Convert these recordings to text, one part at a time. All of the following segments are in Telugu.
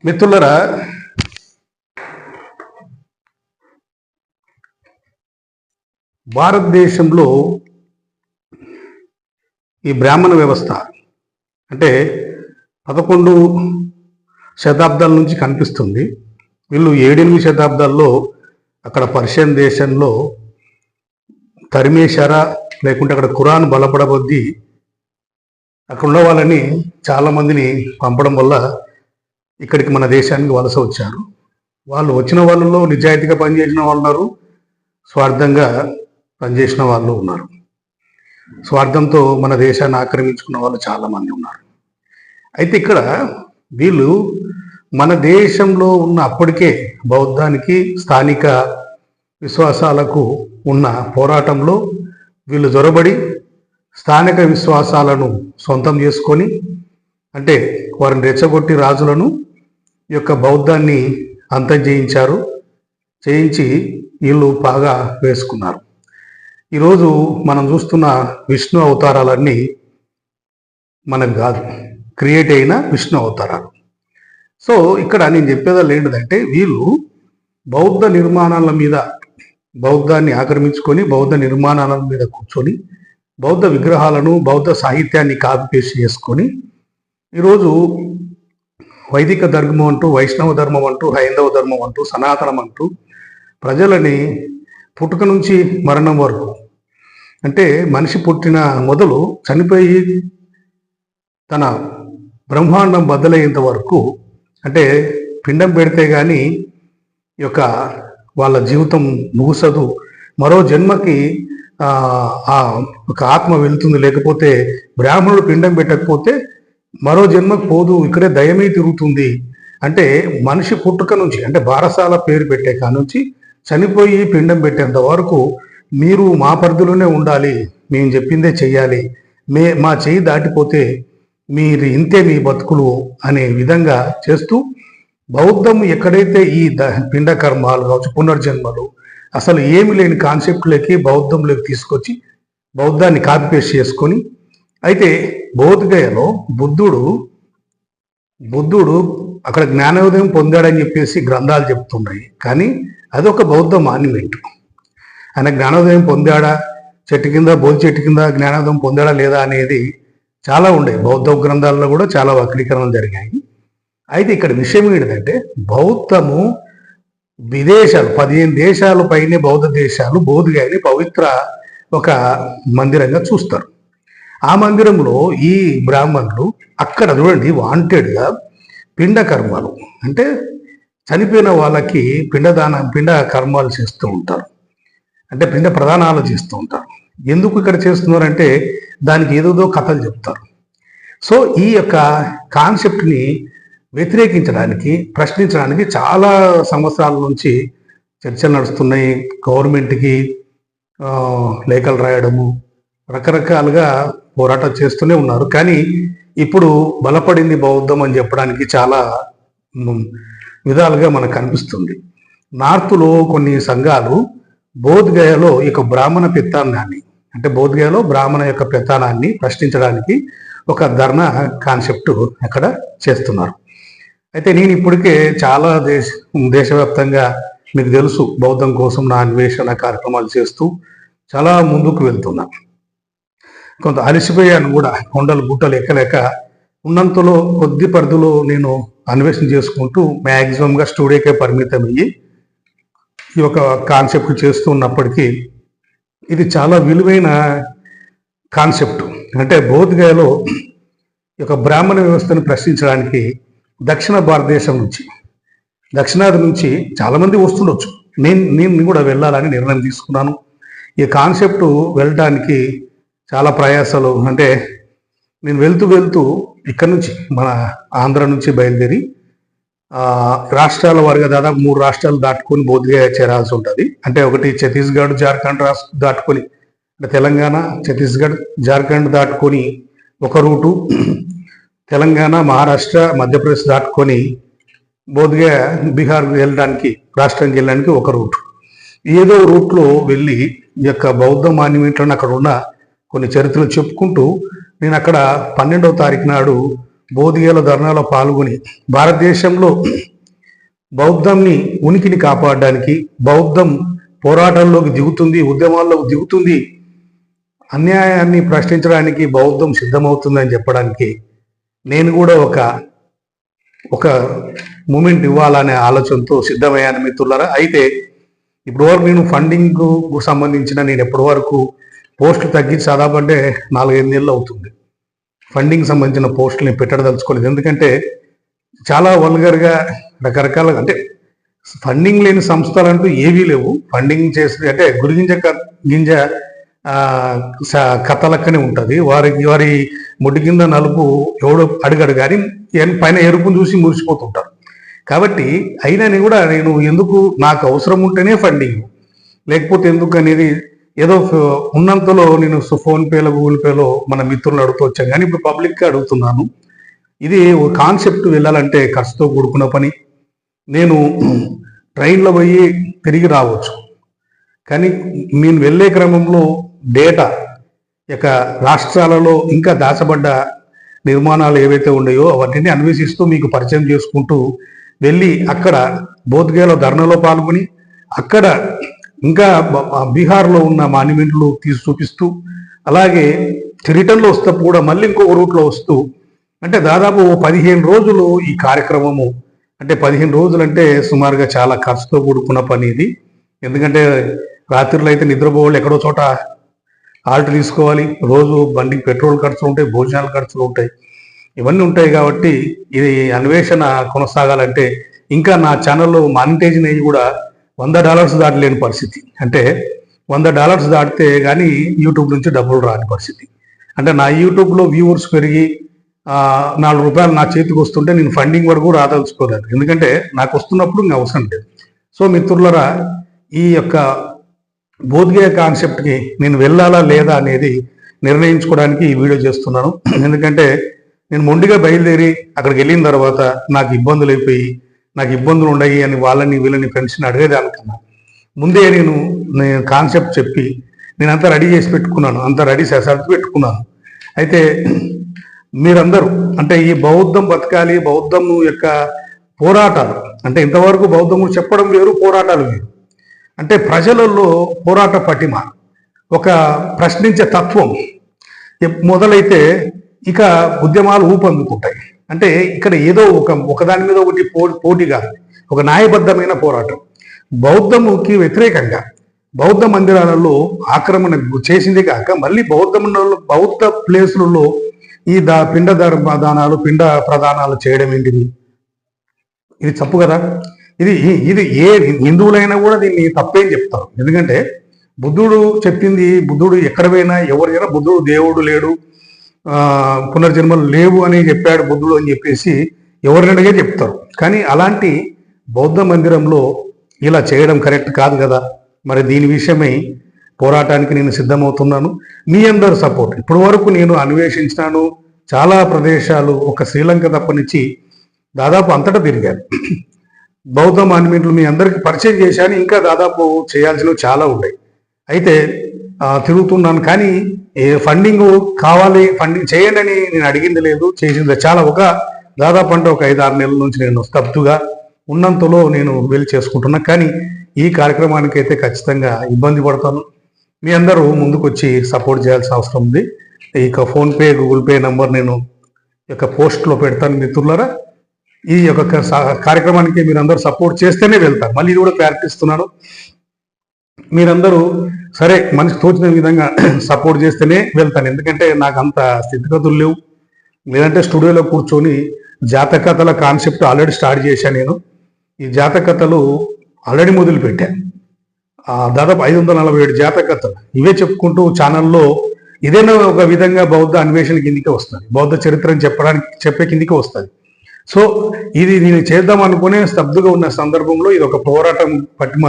మిత్రులరా, భారతదేశంలో ఈ బ్రాహ్మణ వ్యవస్థ అంటే 11 శతాబ్దాల నుంచి కనిపిస్తుంది. వీళ్ళు 7-8 శతాబ్దాల్లో అక్కడ పర్షియన్ దేశంలో తరిమేశారా, లేకుంటే అక్కడ ఖురాన్ బలపడబొద్ది అక్కడ ఉన్న వాళ్ళని చాలామందిని పంపడం వల్ల ఇక్కడికి మన దేశానికి వలస వచ్చారు. వాళ్ళు వచ్చిన వాళ్ళలో నిజాయితీగా పనిచేసిన వాళ్ళు ఉన్నారు, స్వార్థంగా పనిచేసిన వాళ్ళు ఉన్నారు. స్వార్థంతో మన దేశాన్ని ఆక్రమించుకున్న వాళ్ళు చాలామంది ఉన్నారు. అయితే ఇక్కడ వీళ్ళు మన దేశంలో ఉన్న అప్పటికే బౌద్ధానికి స్థానిక విశ్వాసాలకు ఉన్న పోరాటంలో వీళ్ళు జొరబడి స్థానిక విశ్వాసాలను సొంతం చేసుకొని, అంటే వారిని రెచ్చగొట్టి రాజులను ఈ యొక్క బౌద్ధాన్ని అంతం చేయించి వీళ్ళు బాగా వేసుకున్నారు. ఈరోజు మనం చూస్తున్న విష్ణు అవతారాలన్నీ మనకు కాదు, క్రియేట్ అయిన విష్ణు అవతారాలు. సో ఇక్కడ నేను చెప్పేది ఏంటిదంటే, వీళ్ళు బౌద్ధ నిర్మాణాల మీద బౌద్ధాన్ని ఆక్రమించుకొని బౌద్ధ నిర్మాణాల మీద కూర్చొని బౌద్ధ విగ్రహాలను బౌద్ధ సాహిత్యాన్ని కాపీ పేస్ట్ చేసుకొని ఈరోజు వైదిక ధర్మం అంటూ, వైష్ణవ ధర్మం అంటూ, హైందవ ధర్మం అంటూ, సనాతనం అంటూ ప్రజలని పుట్టుక నుంచి మరణం వరకు, అంటే మనిషి పుట్టిన మొదలు చనిపోయి తన బ్రహ్మాండం బద్దలయ్యేంత వరకు, అంటే పిండం పెడితే కానీ ఈ యొక్క వాళ్ళ జీవితం ముగుసదు, మరో జన్మకి ఒక ఆత్మ వెళ్తుంది, లేకపోతే బ్రాహ్మణుడు పిండం పెట్టకపోతే మరో జన్మకు పోదు, ఇక్కడే దయమే తిరుగుతుంది. అంటే మనిషి పుట్టుక నుంచి, అంటే బారసాల పేరు పెట్టే కానుంచి చనిపోయి పిండం పెట్టేంత వరకు మీరు మా పరిధిలోనే ఉండాలి, మేము చెప్పిందే చెయ్యాలి, మా చేయి దాటిపోతే మీరు ఇంతే మీ బతుకులు అనే విధంగా చేస్తూ బౌద్ధం ఎక్కడైతే ఈ పిండ కర్మాలు కావచ్చు, పునర్జన్మలు అసలు ఏమి లేని కాన్సెప్ట్లకి బౌద్ధంలోకి తీసుకొచ్చి బౌద్ధాన్ని కాపీ పేస్ట్ చేసుకొని, అయితే బోధగయలో బుద్ధుడు అక్కడ జ్ఞానోదయం పొందాడని చెప్పేసి గ్రంథాలు చెప్తున్నాయి. కానీ అదొక బౌద్ధ మాన్యుమెంట్. ఆయన జ్ఞానోదయం పొందాడా, బోధి చెట్టు కింద జ్ఞానోదయం పొందాడా లేదా అనేది చాలా ఉండే బౌద్ధ గ్రంథాల్లో కూడా చాలా వక్రీకరణలు జరిగాయి. అయితే ఇక్కడ విషయం ఏంటంటే, బౌద్ధము విదేశాలు 15 దేశాల పైనే బౌద్ధ దేశాలు బోధగయని పవిత్ర ఒక మందిరంగా చూస్తారు. ఆ మందిరంలో ఈ బ్రాహ్మణులు అక్కడ చూడండి వాంటెడ్గా పిండ కర్మాలు, అంటే చనిపోయిన వాళ్ళకి పిండ కర్మాలు చేస్తూ ఉంటారు, అంటే పిండ ప్రదానాలు చేస్తూ ఉంటారు. ఎందుకు ఇక్కడ చేస్తున్నారంటే దానికి ఏదోదో కథలు చెప్తారు. సో ఈ యొక్క కాన్సెప్ట్ని వ్యతిరేకించడానికి, ప్రశ్నించడానికి చాలా సంవత్సరాల నుంచి చర్చలు నడుస్తున్నాయి. గవర్నమెంట్కి లేఖలు రాయడము, రకరకాలుగా పోరాటం చేస్తూనే ఉన్నారు. కానీ ఇప్పుడు బలపడింది బౌద్ధం అని చెప్పడానికి చాలా విధాలుగా మనకు కనిపిస్తుంది. నార్త్లో కొన్ని సంఘాలు బోధగయలో ఈ యొక్క బ్రాహ్మణ పెత్తానాన్ని, అంటే బోధగయలో బ్రాహ్మణ యొక్క పెత్తానాన్ని ప్రశ్నించడానికి ఒక ధర్నా కాన్సెప్ట్ అక్కడ చేస్తున్నారు. అయితే నేను ఇప్పటికే చాలా దేశవ్యాప్తంగా మీకు తెలుసు బౌద్ధం కోసం నా అన్వేషణ కార్యక్రమాలు చేస్తూ చాలా ముందుకు వెళ్తున్నా. కొంత అలసిపోయాను కూడా, కొండలు గుట్టలు ఎక్కలేక ఉన్నంతలో కొద్ది పరిధిలో నేను అన్వేషణ చేసుకుంటూ మ్యాక్సిమంగా స్టూడియోకే పరిమితం అయ్యి ఈ యొక్క కాన్సెప్ట్ చేస్తూ ఉన్నప్పటికీ ఇది చాలా విలువైన కాన్సెప్ట్. అంటే బోధగయలో ఈ యొక్క బ్రాహ్మణ వ్యవస్థను ప్రశ్నించడానికి దక్షిణ భారతదేశం నుంచి, దక్షిణాది నుంచి చాలామంది వస్తుండొచ్చు. నేను కూడా వెళ్ళాలని నిర్ణయం తీసుకున్నాను. ఈ కాన్సెప్ట్ వెళ్ళడానికి చాలా ప్రయాసాలు, అంటే నేను వెళ్తూ ఇక్కడ నుంచి మన ఆంధ్ర నుంచి బయలుదేరి రాష్ట్రాల వారిగా దాదాపు 3 రాష్ట్రాలు దాటుకొని బోధగయ చేరాల్సి ఉంటుంది. అంటే ఒకటి ఛత్తీస్గఢ్, జార్ఖండ్ దాటుకొని, అంటే తెలంగాణ, ఛత్తీస్గఢ్, జార్ఖండ్ దాటుకొని ఒక రూటు, తెలంగాణ, మహారాష్ట్ర, మధ్యప్రదేశ్ దాటుకొని బోధగయ బీహార్ వెళ్ళడానికి, రాష్ట్రానికి వెళ్ళడానికి ఒక రూట్. ఏదో రూట్లో వెళ్ళి ఈ యొక్క బౌద్ధ మాన్యుమెంట్లను అక్కడ ఉన్న కొన్ని చరిత్రలు చెప్పుకుంటూ నేను అక్కడ 12వ తారీఖు నాడు బోధిగేల ధర్నాలో పాల్గొని భారతదేశంలో బౌద్ధంని ఉనికిని కాపాడడానికి, బౌద్ధం పోరాటంలోకి దిగుతుంది, ఉద్యమాల్లోకి దిగుతుంది, అన్యాయాన్ని ప్రశ్నించడానికి బౌద్ధం సిద్ధమవుతుందని చెప్పడానికి నేను కూడా ఒక మూమెంట్ ఇవ్వాలనే ఆలోచనతో సిద్ధమయ్యాను మిత్రులారా. అయితే ఇప్పటి వరకు నేను ఫండింగ్కు సంబంధించిన నేను ఎప్పటి వరకు పోస్టులు తగ్గించి దాదాపు 4-5 నెలలు అవుతుంది. ఫండింగ్ సంబంధించిన పోస్టులు నేను పెట్టదలుచుకోలేదు. ఎందుకంటే చాలా వల్గర్గా రకరకాల ఫండింగ్ లేని సంస్థలు అంటూ ఏవీ లేవు. ఫండింగ్ చేసి గురిగింజ గింజ కథలక్కనే ఉంటుంది. వారి ముడ్డి కింద నలుపు ఎవడో అడిగాడు కానీ పైన ఎరుపును చూసి మురిసిపోతుంటారు. కాబట్టి అయినా కూడా నేను ఎందుకు, నాకు అవసరం ఉంటేనే ఫండింగ్, లేకపోతే ఎందుకు అనేది ఏదో ఉన్నంతలో నేను ఫోన్పేలో గూగుల్ పేలో మన మిత్రులను అడుగుతూ వచ్చాను. కానీ ఇప్పుడు పబ్లిక్గా అడుగుతున్నాను. ఇది ఒక కాన్సెప్ట్ వెళ్ళాలంటే ఖర్చుతో కూడుకున్న పని. నేను ట్రైన్లో పోయి తిరిగి రావచ్చు, కానీ నేను వెళ్ళే క్రమంలో డేటా రాష్ట్రాలలో ఇంకా దాచబడ్డ నిర్మాణాలు ఏవైతే ఉన్నాయో అవన్నీ అన్వేషిస్తూ మీకు పరిచయం చేసుకుంటూ వెళ్ళి అక్కడ బోధ్గయలో ధర్నాలో పాల్గొని అక్కడ ఇంకా బీహార్లో ఉన్న మాన్యుమెంట్లు తీసి చూపిస్తూ, అలాగే రిటర్న్లో వస్తే కూడా మళ్ళీ ఇంకొక రూట్లో వస్తూ, దాదాపు 15 రోజులు ఈ కార్యక్రమము. 15 రోజులు సుమారుగా చాలా ఖర్చుతో కూడుకున్న పని ఇది. ఎందుకంటే రాత్రిలో అయితే నిద్రపోవాలి, ఎక్కడో చోట ఆల్ట్ తీసుకోవాలి, రోజు బండికి పెట్రోల్ ఖర్చులు ఉంటాయి, భోజనాల ఖర్చులు ఉంటాయి, ఇవన్నీ ఉంటాయి. కాబట్టి ఇది అన్వేషణ కొనసాగాలంటే ఇంకా నా ఛానల్లో మానిటైజేషన్ అయ్యి కూడా $100 దాటలేని పరిస్థితి. $100 దాటితే కానీ యూట్యూబ్ నుంచి డబ్బులు రాని పరిస్థితి. నా యూట్యూబ్లో వ్యూవర్స్ పెరిగి $4 నా చేతికి వస్తుంటే నేను ఫండింగ్ వరకు రాదలుచుకోలేదు. ఎందుకంటే నాకు వస్తున్నప్పుడు ఇంకా అవసరం లేదు. సో మిత్రులరా, ఈ బోధ్గయ కాన్సెప్ట్కి నేను వెళ్ళాలా లేదా అనేది నిర్ణయించుకోవడానికి ఈ వీడియో చేస్తున్నాను. ఎందుకంటే నేను మొండిగా బయలుదేరి అక్కడికి వెళ్ళిన తర్వాత నాకు ఇబ్బందులు అయిపోయి, నాకు ఇబ్బందులు ఉన్నాయి అని వాళ్ళని వీళ్ళని ఫ్రెండ్స్ని అడిగేదానికన్నా ముందే నేను కాన్సెప్ట్ చెప్పి నేనంతా రెడీ చేసి పెట్టుకున్నాను, అంతా రెడీ సర్ది పెట్టుకున్నాను. అయితే మీరందరూ ఈ బౌద్ధం బతకాలి, బౌద్ధం యొక్క పోరాటాలు ఇంతవరకు బౌద్ధము చెప్పడం వేరు, పోరాటాలు వేరు. ప్రజలలో పోరాట పటిమ, ఒక ప్రశ్నించే తత్వం మొదలైతే ఇక ఉద్యమాలు ఊపందుకుంటాయి. ఇక్కడ ఏదో ఒకదాని మీద ఒకటి పోటీగా ఒక న్యాయబద్ధమైన పోరాటం. బౌద్ధముకి వ్యతిరేకంగా బౌద్ధ మందిరాలలో ఆక్రమణ చేసింది కాక మళ్ళీ బౌద్ధ ప్లేసులలో ఈ పిండ పిండ ప్రదానాలు చేయడం ఏంటిది? ఇది తప్పు కదా. ఇది ఏ హిందువులైనా కూడా దీన్ని తప్పేం చెప్తారు. ఎందుకంటే బుద్ధుడు చెప్పింది, బుద్ధుడు ఎక్కడ పోయినా ఎవరైనా బుద్ధుడు దేవుడు లేడు, పునర్జన్మలు లేవు అని చెప్పాడు బుద్ధుడు అని చెప్పేసి ఎవరినడిగే చెప్తారు. కానీ అలాంటి బౌద్ధ మందిరంలో ఇలా చేయడం కరెక్ట్ కాదు కదా. మరి దీని విషయమై పోరాటానికి నేను సిద్ధమవుతున్నాను. మీ అందరు సపోర్ట్. ఇప్పటి వరకు నేను అన్వేషించినాను చాలా ప్రదేశాలు, ఒక శ్రీలంక తప్పనిచ్చి దాదాపు అంతటా తిరిగాను. బౌద్ధ మాన్యుమెంట్లు మీ అందరికి పరిచయం చేశాను. ఇంకా దాదాపు చేయాల్సినవి చాలా ఉన్నాయి. అయితే తిరుగుతున్నాను, కానీ ఫండింగ్ కావాలి, ఫండింగ్ చేయండి అని నేను అడిగింది లేదు, చేసింది చాలా. దాదాపు ఒక 5-6 నెలల నుంచి నేను స్తబ్దుగా ఉన్నంతలో నేను వెళ్ళి చేసుకుంటున్నా. కానీ ఈ కార్యక్రమానికి అయితే ఖచ్చితంగా ఇబ్బంది పడతాను. మీ అందరూ ముందుకు వచ్చి సపోర్ట్ చేయాల్సిన అవసరం ఉంది. ఫోన్పే గూగుల్ పే నంబర్ నేను పోస్ట్లో పెడతాను మిత్రులారా. ఈ కార్యక్రమానికి మీరందరూ సపోర్ట్ చేస్తేనే వెళ్తారు. మళ్ళీ ఇది కూడా క్లారిటీ ఇస్తున్నాను. మీరందరూ సరే మనకి తోచిన విధంగా సపోర్ట్ చేస్తేనే వెళ్తాను. ఎందుకంటే నాకు అంత స్థితిగతులు లేవు. లేదంటే స్టూడియోలో కూర్చొని జాతకథల కాన్సెప్ట్ ఆల్రెడీ స్టార్ట్ చేశాను. నేను ఈ జాతకథలు ఆల్రెడీ మొదలు పెట్టాను. దాదాపు 547 జాతకథలు ఇవే చెప్పుకుంటూ ఛానల్లో ఇదేనా ఒక విధంగా బౌద్ధ అన్వేషణ కిందికి వస్తుంది, బౌద్ధ చరిత్రను చెప్పే కిందికి వస్తుంది. సో ఇది నేను చేద్దాం అనుకునే స్తబ్దుగా ఉన్న సందర్భంలో ఇది ఒక పోరాటం పటిమ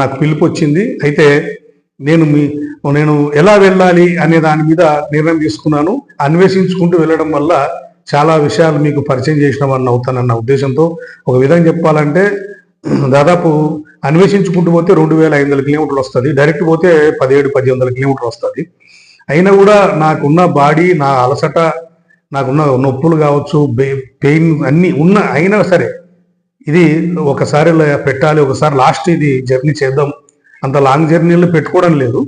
నాకు పిలుపు వచ్చింది. అయితే నేను ఎలా వెళ్ళాలి అనే దాని మీద నిర్ణయం తీసుకున్నాను. అన్వేషించుకుంటూ వెళ్ళడం వల్ల చాలా విషయాలు మీకు పరిచయం చేసిన వాడిని అవుతానన్న ఉద్దేశంతో, ఒక విధంగా చెప్పాలంటే దాదాపు అన్వేషించుకుంటూ పోతే 2500 కిలోమీటర్లు వస్తుంది, డైరెక్ట్ పోతే 1700-1800 కిలోమీటర్లు వస్తుంది. అయినా కూడా నాకున్న బాడీ, నా అలసట, నాకున్న నొప్పులు కావచ్చు, పెయిన్ అన్నీ అయినా సరే ఇది ఒకసారి పెట్టాలి, ఒకసారి లాస్ట్ ఇది జర్నీ చేద్దాం, అంత లాంగ్ జర్నీలు పెట్టుకోవడం లేదు,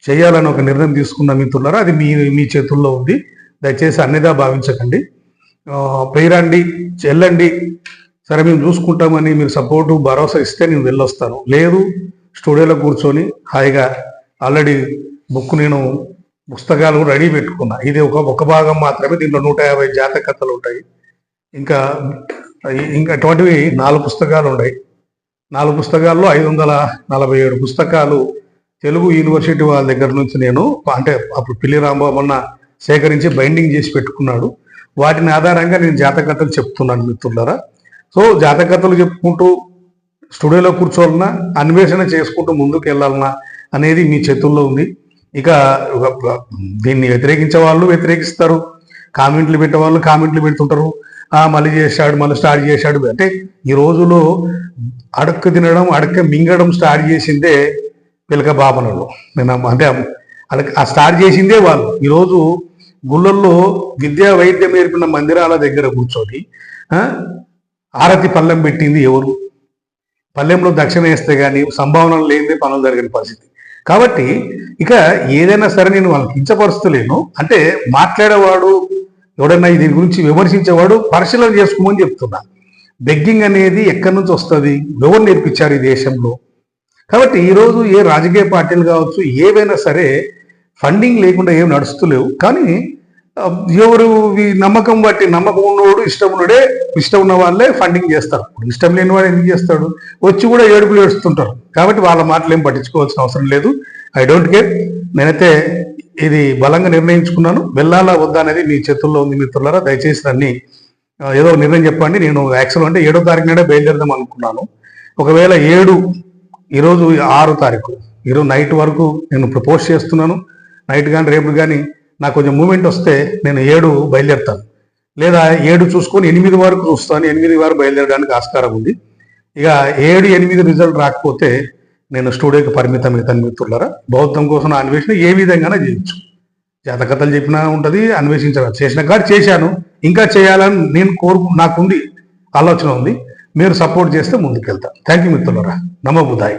చేయాలని ఒక నిర్ణయం తీసుకున్న మిత్రులారా, అది మీ చేతుల్లో ఉంది. దయచేసి అన్నిదా భావించకండి. పేరండి, వెళ్ళండి, సరే మేము చూసుకుంటామని మీరు సపోర్టు భరోసా ఇస్తే నేను వెళ్ళొస్తాను. లేదు, స్టూడియోలో కూర్చొని హాయిగా ఆల్రెడీ నేను పుస్తకాలు రెడీ పెట్టుకున్నా. ఇది ఒక భాగం మాత్రమే, దీంట్లో 150 జాతక కథలు ఉంటాయి. ఇంకా అటువంటివి 4 పుస్తకాలు ఉన్నాయి. 4 పుస్తకాల్లో 547 పుస్తకాలు తెలుగు యూనివర్సిటీ వాళ్ళ దగ్గర నుంచి నేను, అంటే అప్పుడు పిల్లి రాంబాబు అన్న సేకరించి బైండింగ్ చేసి పెట్టుకున్నాడు. వాటిని ఆధారంగా నేను జాతకథలు చెప్తున్నాను మిత్రులారా. సో జాతకథలు చెప్పుకుంటూ స్టూడియోలో కూర్చోవాలన్నా, అన్వేషణ చేసుకుంటూ ముందుకు వెళ్ళాలన్నా అనేది మీ చేతుల్లో ఉంది. ఇక దీన్ని వ్యతిరేకించే వాళ్ళు వ్యతిరేకిస్తారు, కామెంట్లు పెట్టే వాళ్ళు కామెంట్లు పెడుతుంటారు, మళ్ళీ చేశాడు, మళ్ళీ స్టార్ట్ చేశాడు. అంటే ఈ రోజులో అడక్క తినడం, అడక్క మింగడం స్టార్ట్ చేసిందే పిలక బాపనలు. నేను అంటే ఆ స్టార్ట్ చేసిందే వాళ్ళు. ఈరోజు గుళ్ళల్లో విద్యా వైద్యం నేర్పిన మందిరాల దగ్గర కూర్చొని ఆరతి పళ్ళెం పెట్టింది ఎవరు? పల్లెంలో దక్షిణ వేస్తే కానీ సంభావనలు లేనిదే పనులు జరిగిన పరిస్థితి. కాబట్టి ఇక ఏదైనా సరే నేను వాళ్ళకి కించపరుస్తలేను. అంటే మాట్లాడేవాడు ఎవడన్నా దీని గురించి విమర్శించేవాడు పరిశీలన చేసుకోమని చెప్తున్నా. బెగ్గింగ్ అనేది ఎక్కడి నుంచి వస్తుంది, ఎవరు నేర్పించారు ఈ దేశంలో? కాబట్టి ఈరోజు ఏ రాజకీయ పార్టీలు కావచ్చు, ఏవైనా సరే ఫండింగ్ లేకుండా ఏం నడుస్తలేవు. కానీ ఎవరు నమ్మకం బట్టి, నమ్మకం ఉన్నవాడు ఇష్టం ఉన్న వాళ్ళే ఫండింగ్ చేస్తారు. ఇష్టం లేని వాడు ఎందుకు చేస్తాడు? వచ్చి కూడా ఏడుపులు ఏడుస్తుంటారు. కాబట్టి వాళ్ళ మాటలు ఏం పట్టించుకోవాల్సిన అవసరం లేదు. I don't care. నేనైతే ఇది బలంగా నిర్ణయించుకున్నాను. వెళ్ళాలా వద్దా అనేది మీ చేతుల్లో ఉంది మిత్రులారా. దయచేసి దాన్ని ఏదో నిర్ణయం చెప్పండి. నేను యాక్చువల్ అంటే 7వ తారీఖు నాడే బయలుదేరదాం అనుకున్నాను. ఒకవేళ ఈరోజు 6వ తారీఖు, ఈరోజు నైట్ వరకు నేను ప్రపోజ్ చేస్తున్నాను. నైట్ కానీ రేపు కానీ నాకు కొంచెం మూమెంట్ వస్తే నేను 7 బయలుదేరుతాను, లేదా 7 చూసుకొని 8 వరకు చూస్తాను. 8 వరకు బయలుదేరడానికి ఆస్కారం ఉంది. ఇక 7-8 రిజల్ట్ రాకపోతే నేను స్టూడియోకి పరిమితం అవుతాను మిత్రులారా. బౌద్ధం కోసం అన్వేషణ ఏ విధంగానే చేయొచ్చు. జాతకథలు చెప్పినా ఉంటుంది, అన్వేషించాలి. చేసిన కాదు చేశాను, ఇంకా చేయాలని నేను నాకుంది, ఆలోచన ఉంది. మీరు సపోర్ట్ చేస్తే ముందుకెళ్తాను. థ్యాంక్ యూ మిత్రులారా. నమో బుధాయ్.